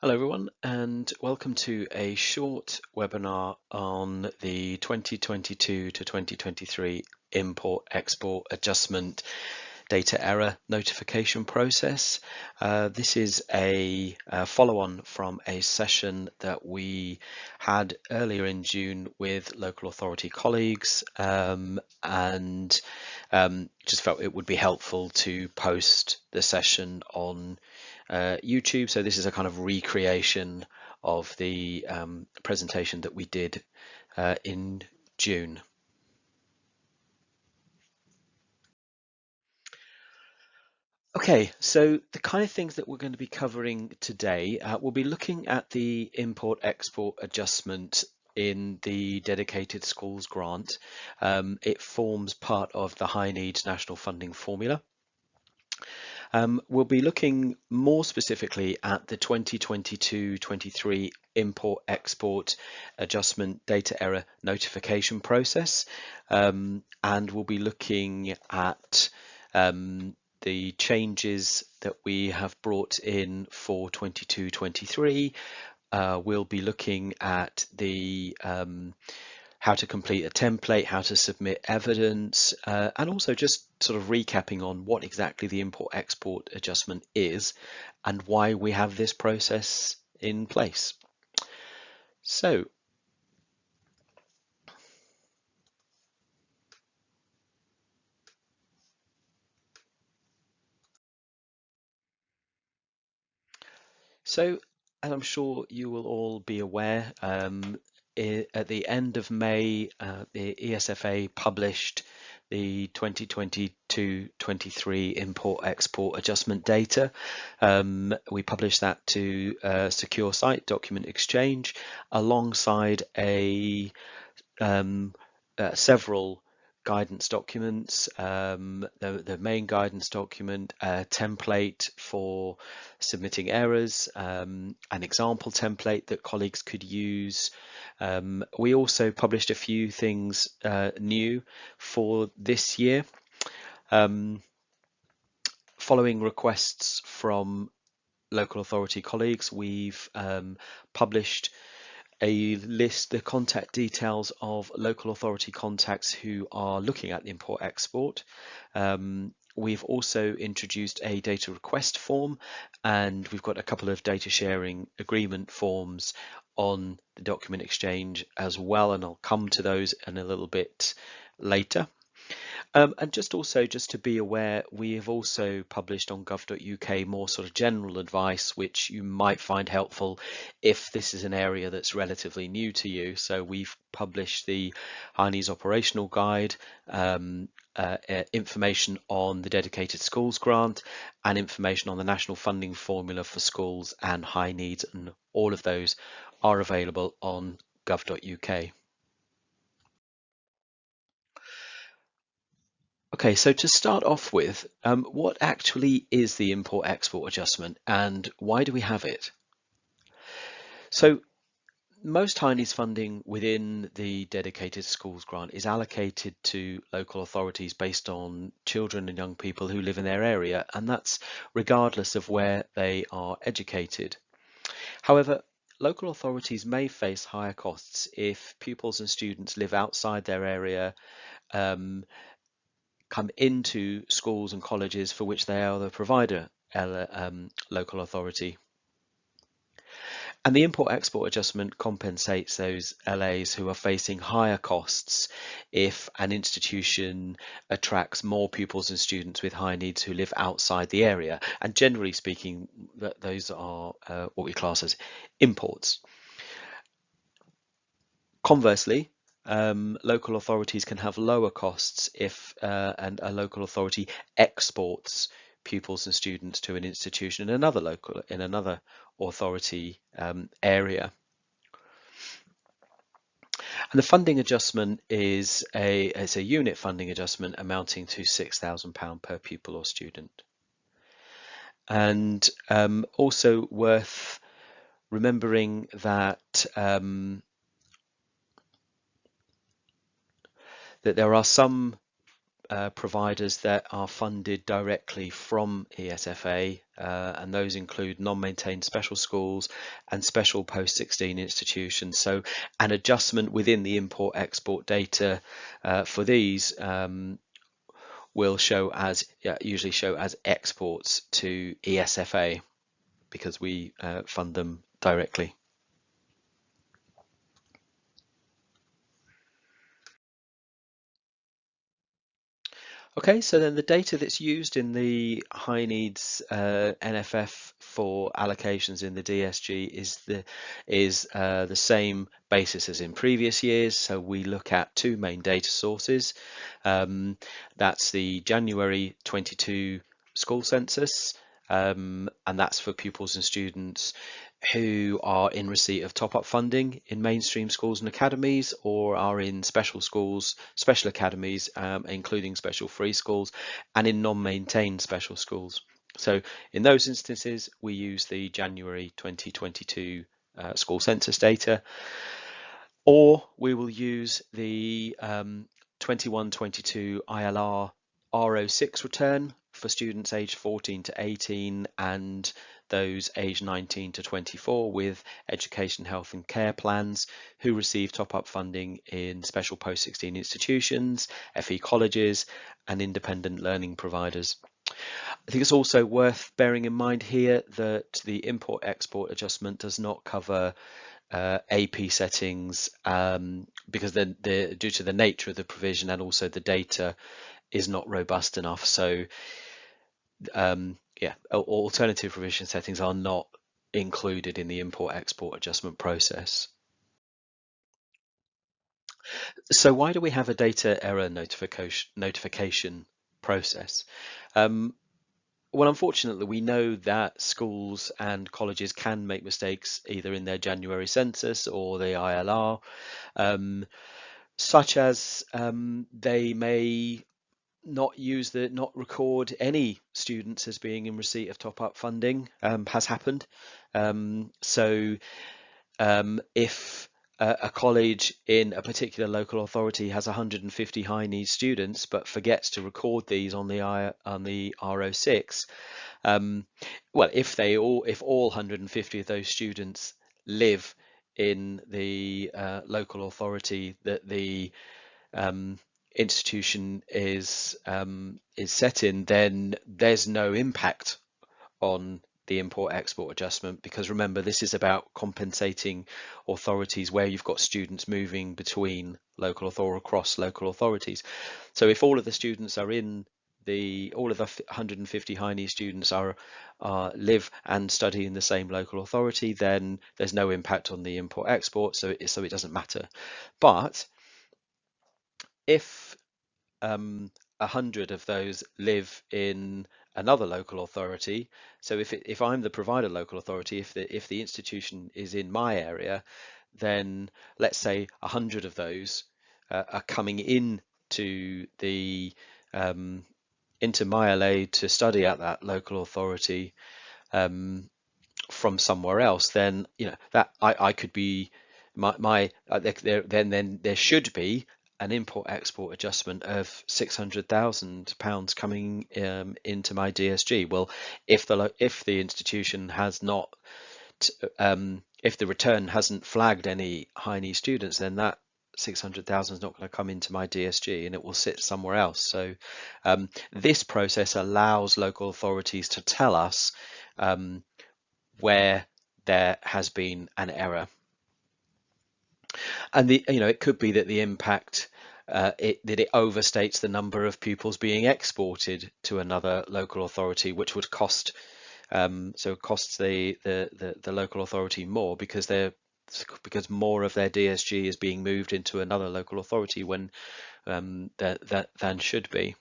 Hello everyone, and welcome to a short webinar on the 2022 to 2023 import-export adjustment data error notification process. This is a follow-on from a session that we had earlier in June with local authority colleagues, and just felt it would be helpful to post the session on YouTube. So this is a kind of recreation of the presentation that we did in June. Okay, so the kind of things that we're going to be covering today, we'll be looking at the import-export adjustment in the dedicated schools grant. It forms part of the high needs national funding formula. We'll be looking more specifically at the 2022-23 import-export adjustment data error notification process, and we'll be looking at the changes that we have brought in for 22-23. We'll be looking at the how to complete a template, how to submit evidence, and also just sort of recapping on what exactly the import-export adjustment is and why we have this process in place. So, as I'm sure you will all be aware, at the end of May, the ESFA published the 2022-23 import-export adjustment data. We published that to Secure Site Document Exchange alongside several guidance documents, the main guidance document, a template for submitting errors, an example template that colleagues could use. We also published a few things new for this year. Following requests from local authority colleagues, we've published a list, the contact details of local authority contacts who are looking at import-export. We've also introduced a data request form, and we've got a couple of data sharing agreement forms on the document exchange as well, and I'll come to those in a little bit later. And just to be aware, we have also published on gov.uk more sort of general advice, which you might find helpful if this is an area that's relatively new to you. So we've published the High Needs Operational Guide, information on the Dedicated Schools Grant, and information on the National Funding Formula for schools and high needs, and all of those are available on gov.uk. Okay, so to start off with, what actually is the import-export adjustment and why do we have it? So most high needs funding within the dedicated schools grant is allocated to local authorities based on children and young people who live in their area, and that's regardless of where they are educated. However, local authorities may face higher costs if pupils and students live outside their area, come into schools and colleges for which they are the provider local authority. And the import-export adjustment compensates those LAs who are facing higher costs if an institution attracts more pupils and students with high needs who live outside the area. And generally speaking, those are what we class as imports. Conversely, local authorities can have lower costs if and a local authority exports pupils and students to an institution in another authority area. And the funding adjustment is a unit funding adjustment amounting to £6,000 per pupil or student. And also worth remembering that that there are some providers that are funded directly from ESFA, and those include non-maintained special schools and special post-16 institutions. So an adjustment within the import-export data for these will show as usually show as exports to ESFA because we fund them directly. Okay, so then the data that's used in the high needs NFF for allocations in the DSG is the same basis as in previous years. So we look at two main data sources. That's the January 22 school census, and that's for pupils and students who are in receipt of top-up funding in mainstream schools and academies, or are in special schools, special academies, including special free schools, and in non-maintained special schools. So in those instances, we use the January 2022 school census data, or we will use the 21-22 ILR R06 return for students aged 14 to 18 and those aged 19 to 24 with education, health and care plans who receive top-up funding in special post-16 institutions, FE colleges and independent learning providers. I think it's also worth bearing in mind here that the import-export adjustment does not cover AP settings because due to the nature of the provision and also the data is not robust enough. So yeah, alternative provision settings are not included in the import-export adjustment process. So why do we have a data error notification process? Well, unfortunately, we know that schools and colleges can make mistakes either in their January census or the ILR, such as they may not record any students as being in receipt of top-up funding, has happened. So if a college in a particular local authority has 150 high needs students but forgets to record these on the R06, well, if all 150 of those students live in the local authority that the institution is set in, then there's no impact on the import-export adjustment, because remember, this is about compensating authorities where you've got students moving between local authority across local authorities. So if all of the students are in all of the 150 high needs students are live and study in the same local authority, then there's no impact on the import-export, so it doesn't matter. But if 100 of those live in another local authority, so if I'm the provider local authority, if the institution is in my area, then let's say 100 of those are coming in to the into my LA to study at that local authority from somewhere else, then that I could be then there should be an import-export adjustment of £600,000 coming into my DSG. Well, if the institution has not if the return hasn't flagged any high needs students, then that 600,000 is not going to come into my DSG and it will sit somewhere else. So this process allows local authorities to tell us where there has been an error. And it could be that the impact that it overstates the number of pupils being exported to another local authority, which would cost costs the local authority more because more of their DSG is being moved into another local authority when than should be.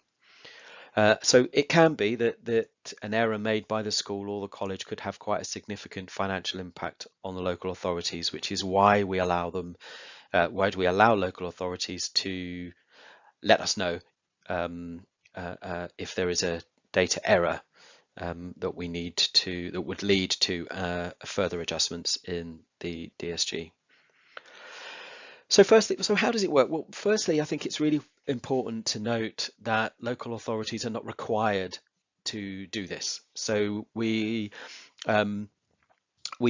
So it can be that an error made by the school or the college could have quite a significant financial impact on the local authorities, which is why we allow them. Why do we allow local authorities to let us know if there is a data error that would lead to further adjustments in the DSG? So how does it work? Well, firstly, I think it's really important to note that local authorities are not required to do this. So we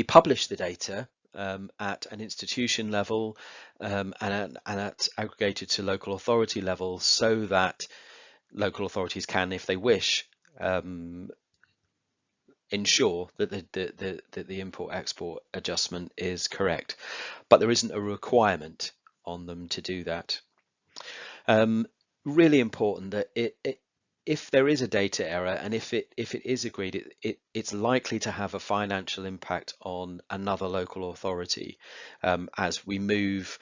publish the data at an institution level and at aggregated to local authority level, so that local authorities can, if they wish, ensure that the import-export adjustment is correct. But there isn't a requirement on them to do that. Really important that if there is a data error, and if it is agreed, it's likely to have a financial impact on another local authority as we move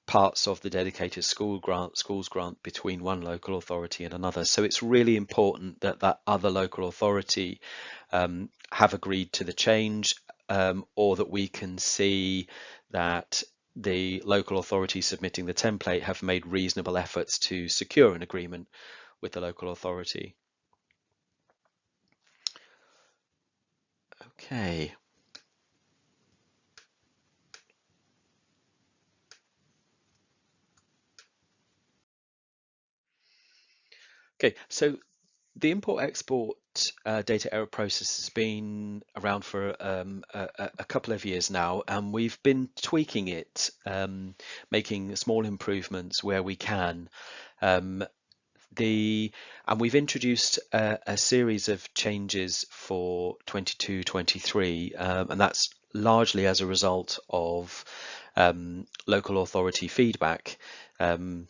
parts of the dedicated schools grant between one local authority and another. So it's really important that that other local authority have agreed to the change, or that we can see that the local authority submitting the template have made reasonable efforts to secure an agreement with the local authority. Okay. Okay, so the import-export data error process has been around for a couple of years now, and we've been tweaking it, making small improvements where we can. And we've introduced a series of changes for 22-23, and that's largely as a result of local authority feedback. And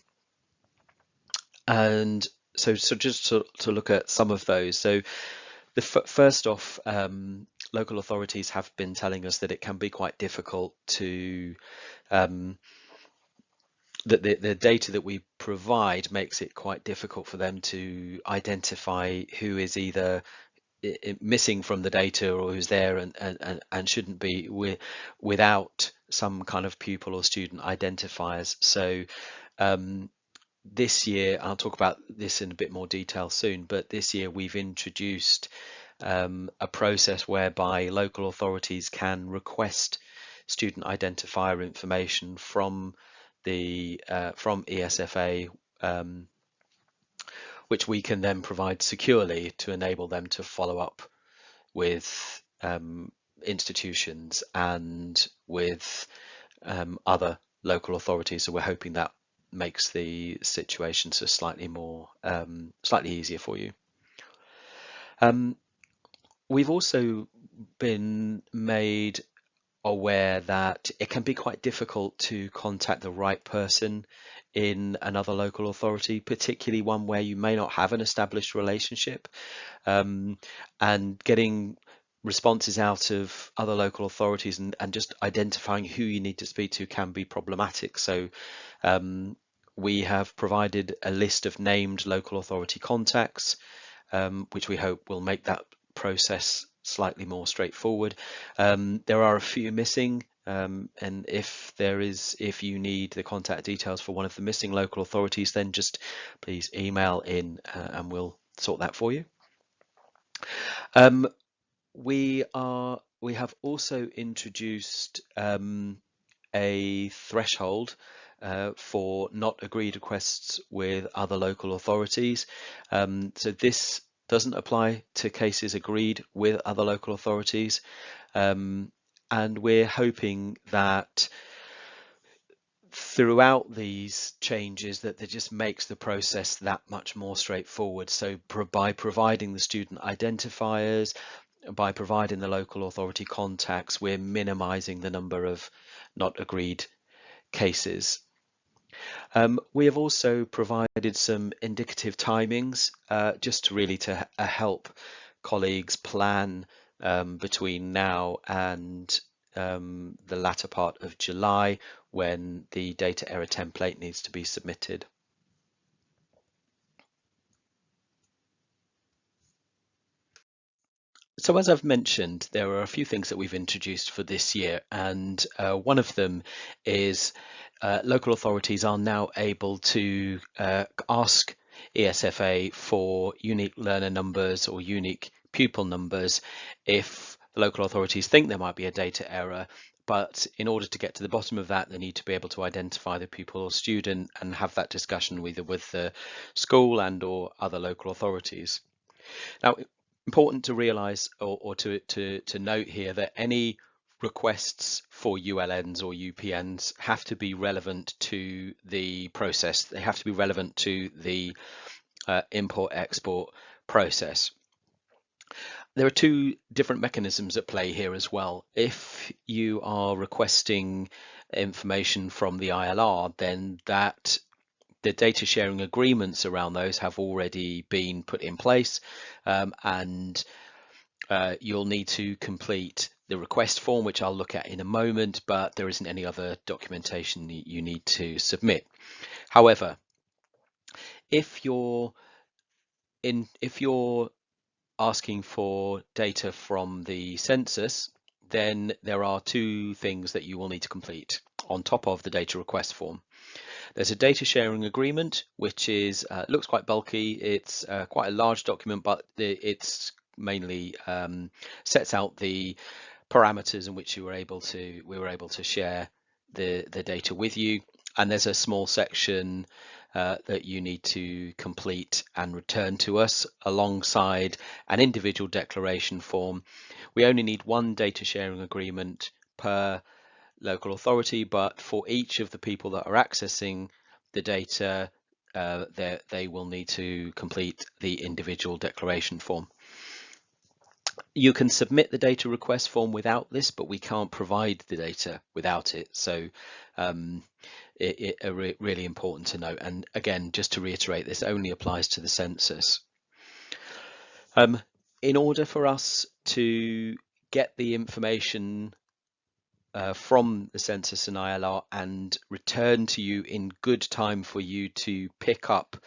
so just to look at some of those. So first off, local authorities have been telling us that it can be quite difficult to that the data that we provide makes it quite difficult for them to identify who is either missing from the data or who's there and shouldn't be without some kind of pupil or student identifiers. So this year, I'll talk about this in a bit more detail soon, but this year we've introduced a process whereby local authorities can request student identifier information from ESFA, which we can then provide securely to enable them to follow up with institutions and with other local authorities. So we're hoping that makes the situation so slightly easier for you. We've also been made aware that it can be quite difficult to contact the right person in another local authority, particularly one where you may not have an established relationship, and getting responses out of other local authorities and just identifying who you need to speak to can be problematic. So we have provided a list of named local authority contacts, which we hope will make that process slightly more straightforward. There are a few missing, and if you need the contact details for one of the missing local authorities, then just please email in and we'll sort that for you. We have also introduced a threshold for not agreed requests with other local authorities. So this doesn't apply to cases agreed with other local authorities, and we're hoping that throughout these changes that it just makes the process that much more straightforward. So by providing the student identifiers, by providing the local authority contacts, we're minimizing the number of not agreed cases. We have also provided some indicative timings just to really help colleagues plan between now and the latter part of July, when the data error template needs to be submitted. So as I've mentioned, there are a few things that we've introduced for this year, and one of them is local authorities are now able to ask ESFA for unique learner numbers or unique pupil numbers if the local authorities think there might be a data error, but in order to get to the bottom of that, they need to be able to identify the pupil or student and have that discussion either with the school and or other local authorities. Now, important to realise or to note here that any requests for ULNs or UPNs have to be relevant to the process. They have to be relevant to the import-export process. There are two different mechanisms at play here as well. If you are requesting information from the ILR, then the data sharing agreements around those have already been put in place, and you'll need to complete the request form, which I'll look at in a moment, but there isn't any other documentation you need to submit. However, if you're asking for data from the census, then there are two things that you will need to complete on top of the data request form. There's a data sharing agreement, which is looks quite bulky. It's quite a large document, but it's mainly sets out the parameters in which we were able to share the data with you. And there's a small section that you need to complete and return to us alongside an individual declaration form. We only need one data sharing agreement per local authority, but for each of the people that are accessing the data, they will need to complete the individual declaration form. You can submit the data request form without this, but we can't provide the data without it. So really important to note. And again, just to reiterate, this only applies to the census. In order for us to get the information from the census and ILR and return to you in good time for you to pick up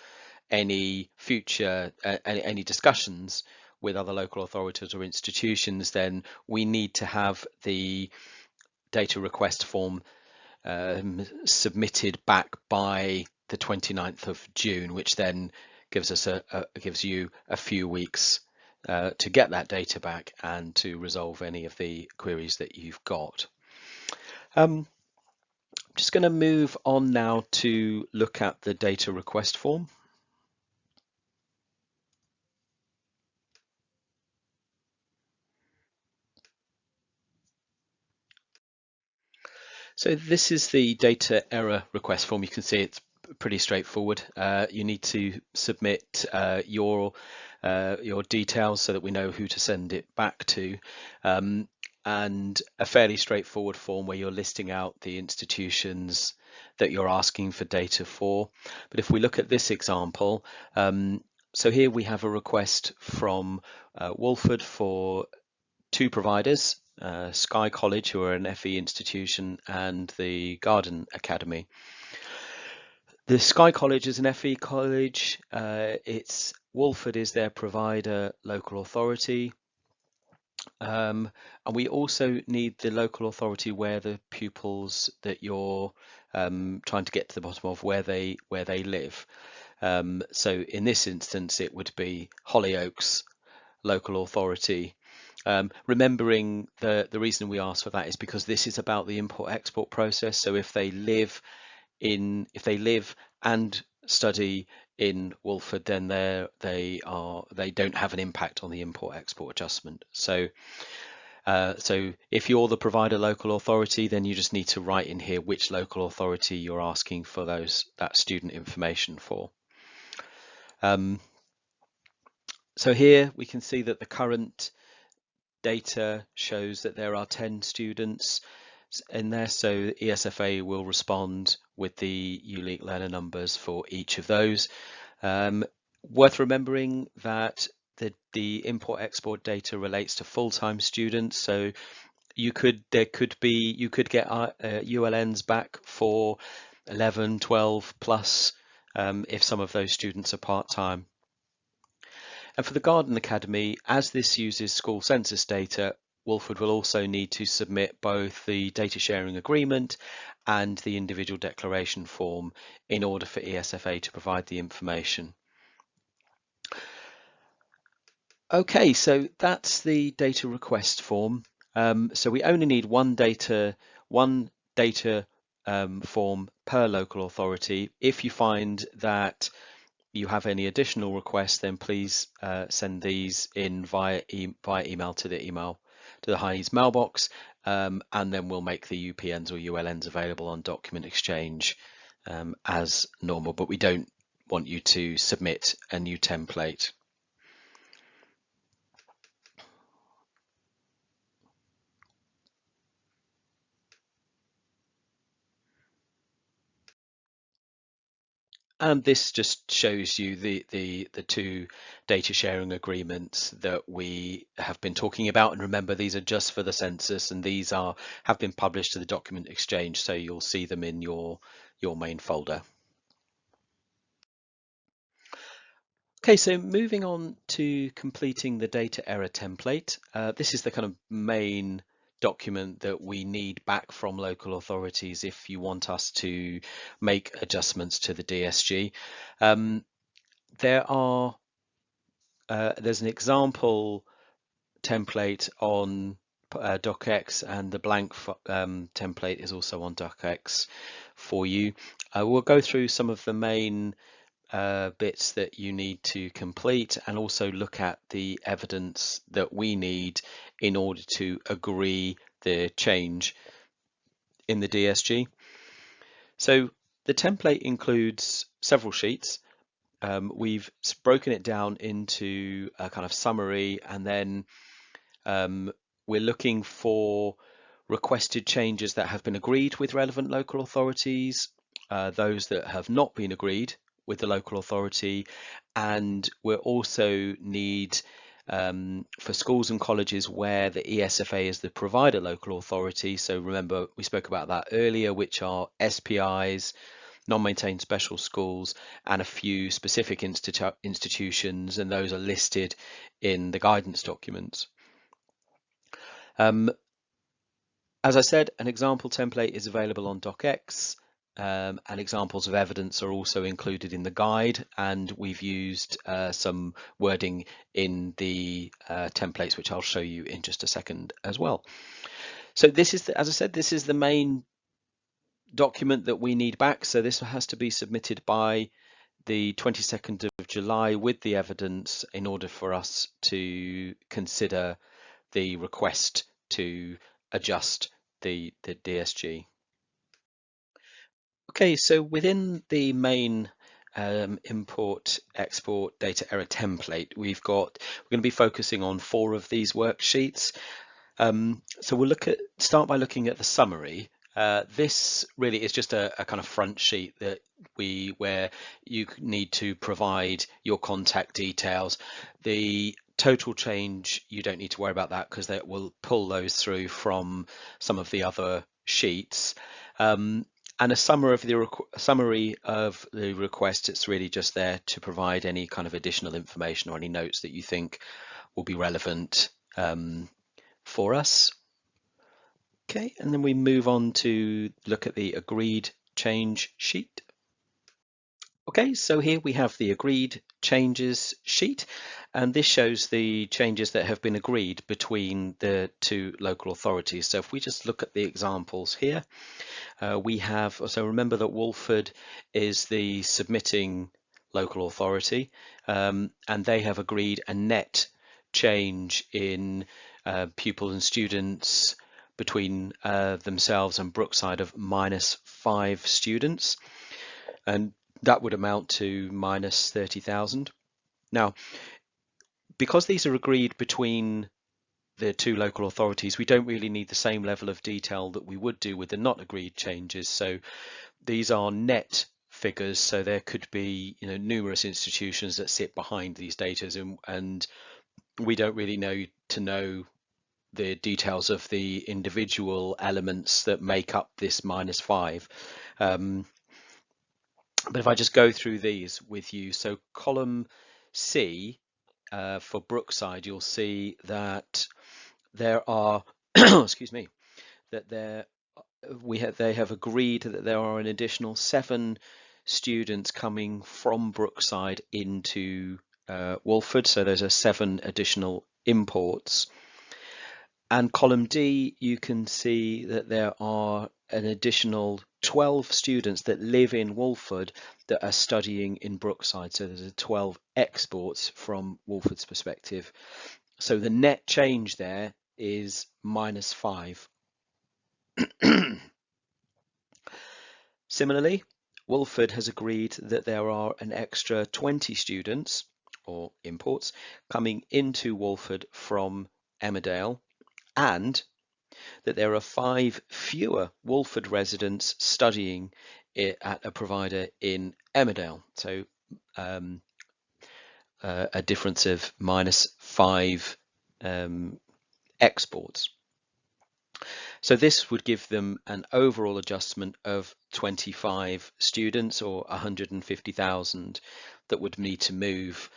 any future any discussions with other local authorities or institutions, then we need to have the data request form submitted back by the 29th of June, which then gives us gives you a few weeks to get that data back and to resolve any of the queries that you've got. I'm just going to move on now to look at the data request form. So this is the data error request form. You can see it's pretty straightforward. You need to submit your details so that we know who to send it back to, and a fairly straightforward form where you're listing out the institutions that you're asking for data for. But if we look at this example, so here we have a request from Wolford for two providers, Sky College, who are an FE institution, and the Garden Academy. The Sky College is an FE college. It's Wolford is their provider local authority. And we also need the local authority where the pupils that you're trying to get to the bottom of where they live. So in this instance, it would be Hollyoaks local authority. Remembering the reason we ask for that is because this is about the import-export process. So if they live and study in Wolford, then they don't have an impact on the import-export adjustment. So if you're the provider local authority, then you just need to write in here which local authority you're asking for that student information for. So here we can see that the current data shows that there are 10 students in there, so ESFA will respond with the unique learner numbers for each of those. Worth remembering that the import-export data relates to full-time students, so you could get ULNs back for 11, 12 plus if some of those students are part-time. And for the Garden Academy, as this uses school census data, Wolford will also need to submit both the data sharing agreement and the individual declaration form in order for ESFA to provide the information. Okay, so that's the data request form. So we only need one data form per local authority. If you find that you have any additional requests, then please send these in via email to the high needs mailbox, and then we'll make the UPNs or ULNs available on Document Exchange as normal. But we don't want you to submit a new template. And this just shows you the two data sharing agreements that we have been talking about. And remember, these are just for the census, and these have been published to the Document Exchange, so you'll see them in your main folder. Okay, so moving on to completing the data error template. This is the kind of main document that we need back from local authorities if you want us to make adjustments to the DSG. There's an example template on docx, and the blank template is also on docx for you. We'll go through some of the main bits that you need to complete, and also look at the evidence that we need in order to agree the change in the DSG. So the template includes several sheets. We've broken it down into a kind of summary, and then we're looking for requested changes that have been agreed with relevant local authorities, those that have not been agreed with the local authority, and we also need for schools and colleges where the ESFA is the provider local authority. So remember, we spoke about that earlier, which are SPIs, non-maintained special schools, and a few specific institutions, and those are listed in the guidance documents. As I said, an example template is available on docx, and examples of evidence are also included in the guide, and we've used some wording in the templates, which I'll show you in just a second as well. So this is, as I said, this is the main document that we need back. So this has to be submitted by the 22nd of July with the evidence in order for us to consider the request to adjust the DSG. Okay, so within the main import export data error template, we're going to be focusing on 4 of these worksheets. So we'll start by looking at the summary. This really is just a kind of front sheet where you need to provide your contact details. The total change, you don't need to worry about that because they will pull those through from some of the other sheets. And a summary of the request, it's really just there to provide any kind of additional information or any notes that you think will be relevant for us. Okay, and then we move on to look at the agreed change sheet. Okay, so here we have the agreed changes sheet, and this shows the changes that have been agreed between the 2 local authorities. So if we just look at the examples here, so remember that Walford is the submitting local authority, and they have agreed a net change in pupils and students between themselves and Brookside of -5 students, and that would amount to -30,000. Now, because these are agreed between the 2 local authorities, we don't really need the same level of detail that we would do with the not agreed changes. So these are net figures, so there could be numerous institutions that sit behind these data, and we don't really know the details of the individual elements that make up this -5. But if I just go through these with you, so column C for Brookside, you'll see that there are, excuse me, that they have agreed that there are an additional 7 students coming from Brookside into Wolford, so those are 7 additional imports. And column D, you can see that there are an additional 12 students that live in Wolford that are studying in Brookside. So there's 12 exports from Wolford's perspective. So the net change there is -5. Similarly, Wolford has agreed that there are an extra 20 students or imports coming into Wolford from Emmerdale, and that there are 5 fewer Wolford residents studying at a provider in Emmerdale. So a difference of -5 exports. So this would give them an overall adjustment of 25 students or 150,000 that would need to move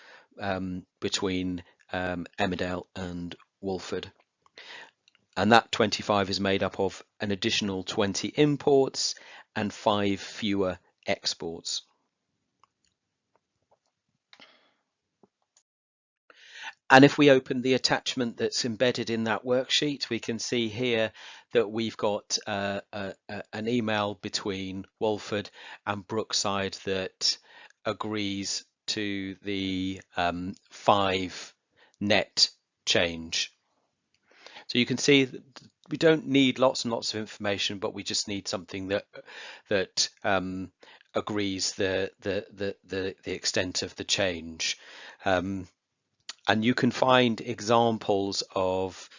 between Emmerdale and Wolford. And that 25 is made up of an additional 20 imports and 5 fewer exports. And if we open the attachment that's embedded in that worksheet, we can see here that we've got an email between Wolford and Brookside that agrees to the 5 net change. So you can see that we don't need lots and lots of information, but we just need something that agrees the extent of the change. And you can find examples of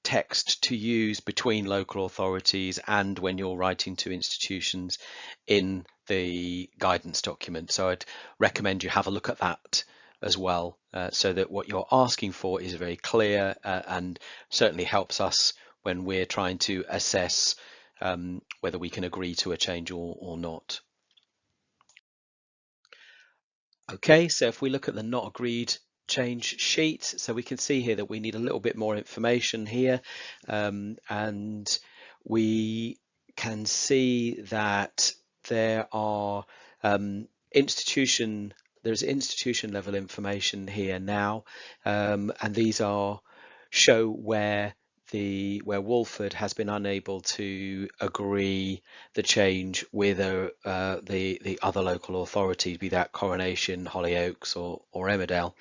text to use between local authorities and when you're writing to institutions in the guidance document. So I'd recommend you have a look at that as well, so that what you're asking for is very clear and certainly helps us when we're trying to assess whether we can agree to a change or not. Okay, so if we look at the not agreed change sheet, so we can see here that we need a little bit more information here, and we can see that there are there's institution level information here now, and these show where Wolford has been unable to agree the change with the other local authorities, be that Coronation, Hollyoaks, or Emmerdale.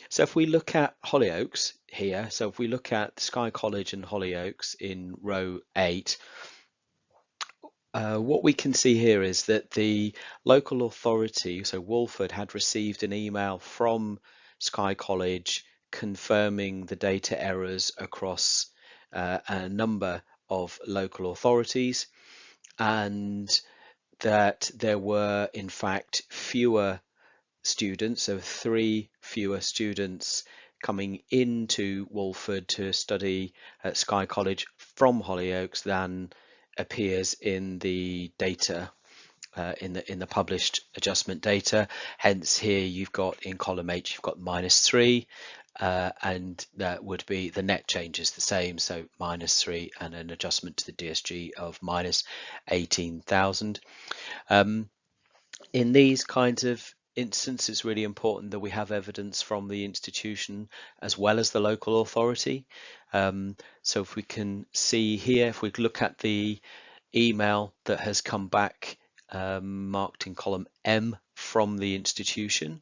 So if we look at Hollyoaks here, so if we look at Skye College and Hollyoaks in row 8, what we can see here is that the local authority, so Wolford, had received an email from Skye College confirming the data errors across a number of local authorities, and that there were in fact fewer students, so 3 fewer students coming into Wolford to study at Skye College from Hollyoaks than appears in the data in the published adjustment data. Hence here you've got in column H, you've got -3, and that would be the net change is the same, so -3 and an adjustment to the DSG of -18,000. In these kinds of instances, it's really important that we have evidence from the institution as well as the local authority. So if we can see here, if we look at the email that has come back marked in column M from the institution,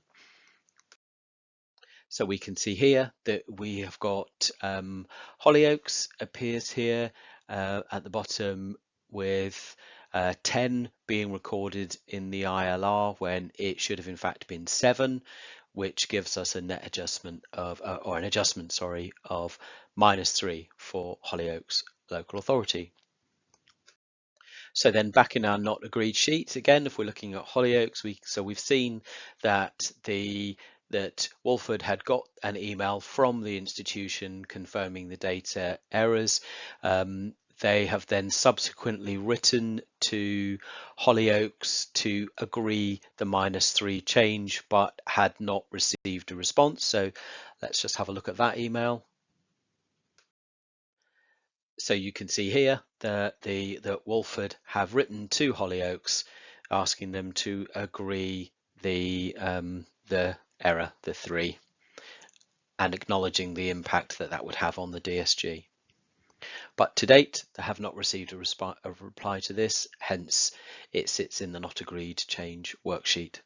so we can see here that we have got Hollyoaks appears here at the bottom with 10 being recorded in the ILR when it should have in fact been 7, which gives us a net adjustment of, or an adjustment, sorry, of -3 for Hollyoaks local authority. So then back in our not agreed sheet, again, if we're looking at Hollyoaks, we've seen that that Wolford had got an email from the institution confirming the data errors. They have then subsequently written to Hollyoaks to agree the -3 change, but had not received a response. So let's just have a look at that email. So you can see here that Wolford have written to Hollyoaks asking them to agree the the error, the 3, and acknowledging the impact that that would have on the DSG. But to date, they have not received a reply to this, hence it sits in the not agreed change worksheet.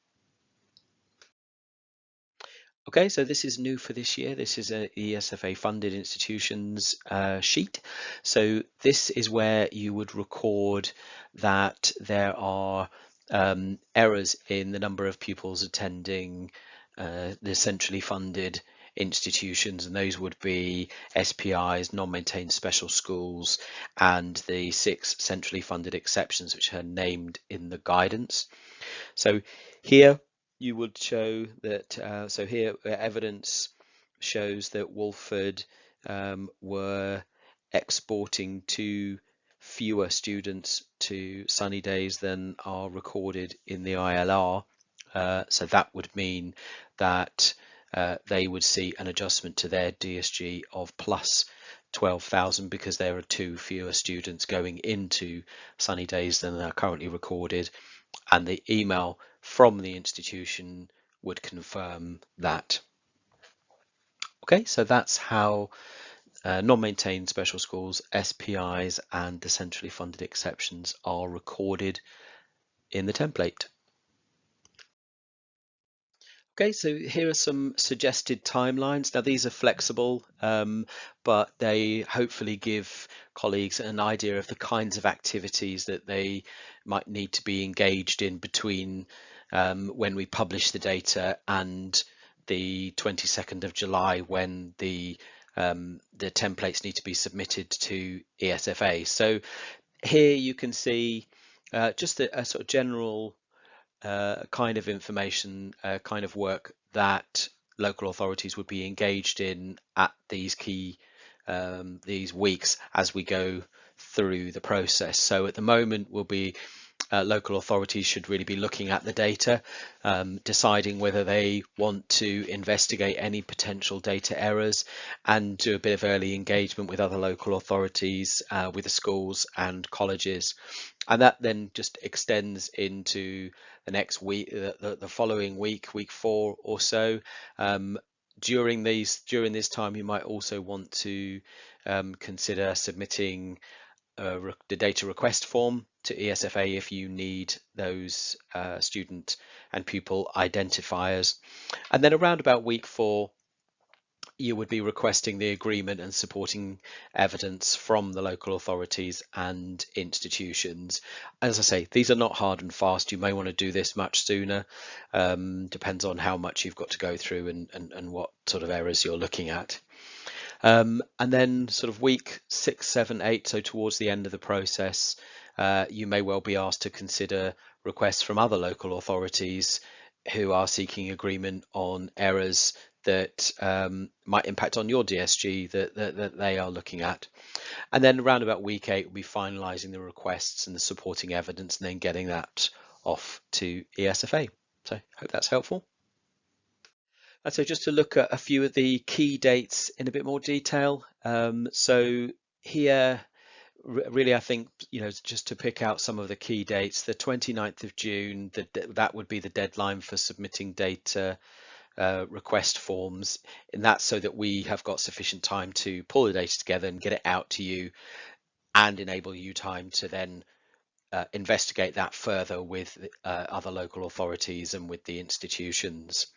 Okay, so this is new for this year. This is a ESFA funded institutions sheet. So this is where you would record that there are errors in the number of pupils attending the centrally funded institutions, and those would be SPIs, non-maintained special schools, and the 6 centrally funded exceptions which are named in the guidance. So here you would show that, so here evidence shows that Wolford were exporting to fewer students to sunny days than are recorded in the ILR. So that would mean that they would see an adjustment to their DSG of plus 12,000 because there are 2 fewer students going into sunny days than are currently recorded, and the email from the institution would confirm that. Okay, so that's how non-maintained special schools, SPIs, and the centrally funded exceptions are recorded in the template. Okay, so here are some suggested timelines. Now these are flexible, but they hopefully give colleagues an idea of the kinds of activities that they might need to be engaged in between when we publish the data and the 22nd of July when the templates need to be submitted to ESFA. So here you can see just a sort of general kind of information, kind of work that local authorities would be engaged in at these key these weeks as we go through the process. So at the moment we'll be local authorities should really be looking at the data, deciding whether they want to investigate any potential data errors and do a bit of early engagement with other local authorities, with the schools and colleges. And that then just extends into the next week, the following week, week 4 or so. During this time, you might also want to consider submitting the data request form to ESFA if you need those student and pupil identifiers. And then around about week 4, you would be requesting the agreement and supporting evidence from the local authorities and institutions. As I say, these are not hard and fast. You may want to do this much sooner. Depends on how much you've got to go through and what sort of errors you're looking at. And then sort of week 6, 7, 8, so towards the end of the process, you may well be asked to consider requests from other local authorities who are seeking agreement on errors that might impact on your DSG that they are looking at. And then around about week 8, we'll be finalising the requests and the supporting evidence and then getting that off to ESFA. So I hope that's helpful. And so just to look at a few of the key dates in a bit more detail. So here, really, I think, just to pick out some of the key dates, the 29th of June, that would be the deadline for submitting data request forms, and that's so that we have got sufficient time to pull the data together and get it out to you and enable you time to then investigate that further with other local authorities and with the institutions.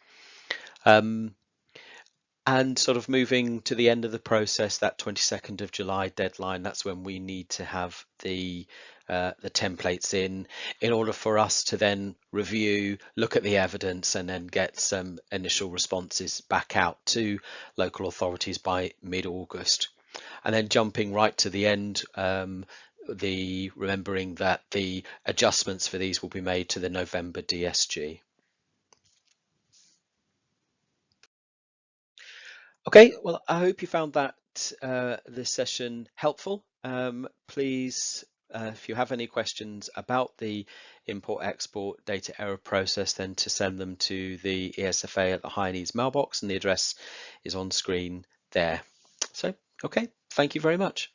And sort of moving to the end of the process, that 22nd of July deadline, that's when we need to have the templates in order for us to then review, look at the evidence, and then get some initial responses back out to local authorities by mid-August. And then jumping right to the end, remembering that the adjustments for these will be made to the November DSG. Okay, well, I hope you found that this session helpful. Please, if you have any questions about the import-export data error process, then to send them to the ESFA at the High Needs mailbox, and the address is on screen there. So, okay, thank you very much.